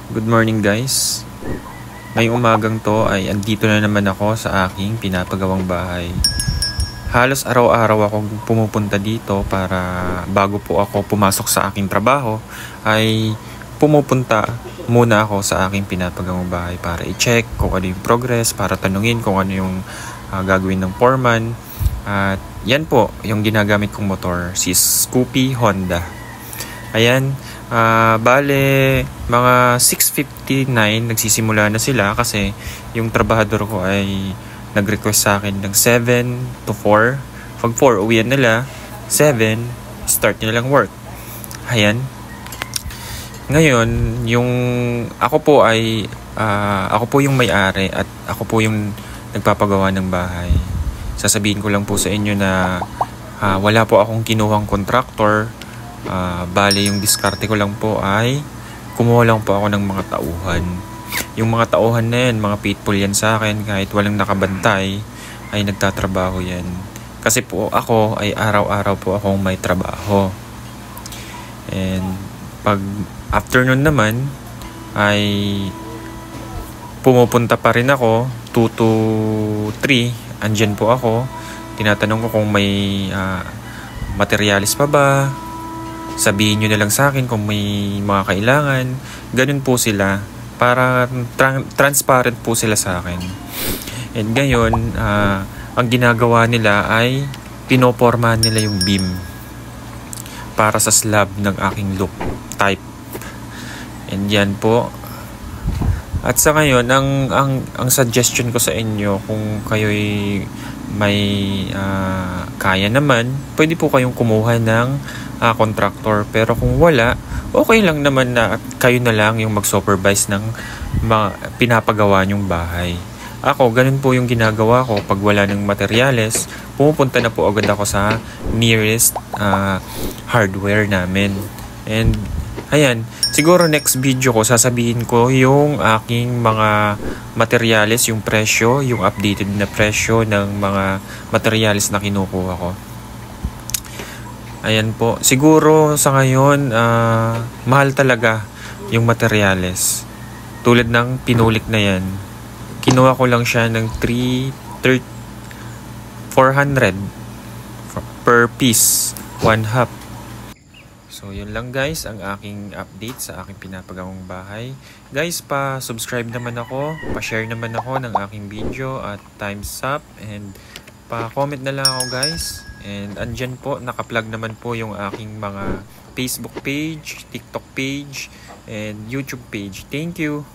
Good morning guys. Ngayong umagang to ay andito na naman ako sa aking pinapagawang bahay. Halos araw-araw akong pumupunta dito para bago po ako pumasok sa aking trabaho ay pumupunta muna ako sa aking pinapagawang bahay para i-check kung ano yung progress, para tanungin kung ano yung gagawin ng foreman. At yan po yung ginagamit kong motor, si Scoopy Honda. Ayan, bale mga 6:59 nagsisimula na sila kasi yung trabahador ko ay nag-request sa akin ng 7 to 4. Pag 4 uwian nila, 7 start nila lang work. Ayan. Ngayon, yung ako po yung may-ari at ako po yung nagpapagawa ng bahay. Sasabihin ko lang po sa inyo na wala po akong kinuhang contractor. Bale yung diskarte ko lang po ay kumuha lang po ako ng mga tauhan. Yung mga tauhan na yan, mga faithful yan sa akin, kahit walang nakabantay ay nagtatrabaho yan. Kasi po ako ay araw-araw po akong may trabaho. And pag afternoon naman ay pumupunta pa rin ako 2 to 3, andyan po ako. Tinatanong ko kung may materialis pa ba. Sabihin nyo na lang sa akin kung may mga kailangan. Ganun po sila. Para transparent po sila sa akin. And ngayon, ang ginagawa nila ay pinopormahan nila yung beam para sa slab ng aking loop type. And yan po. At sa ngayon, ang suggestion ko sa inyo, kung kayo'y may kaya naman, pwede po kayong kumuha ng contractor. Pero kung wala, okay lang naman na kayo na lang yung mag-supervise ng mga pinapagawa nyong bahay. Ako, ganun po yung ginagawa ko. Pag wala ng materyales, pumupunta na po agad ako sa nearest hardware namin. And ayan, siguro next video ko sasabihin ko yung aking mga materyales, yung presyo, yung updated na presyo ng mga materyales na kinukuha ko. Ayan po. Siguro sa ngayon, mahal talaga yung materyales. Tulad ng pinulik na yan. Kinuha ko lang siya ng 400 per piece. 1/2. So yun lang guys, ang aking update sa aking pinapagawang bahay. Guys, pa-subscribe naman ako, pa-share naman ako ng aking video at thumbs up, and pa-comment na lang ako guys. And andyan po, naka-plug naman po yung aking mga Facebook page, TikTok page, and YouTube page. Thank you!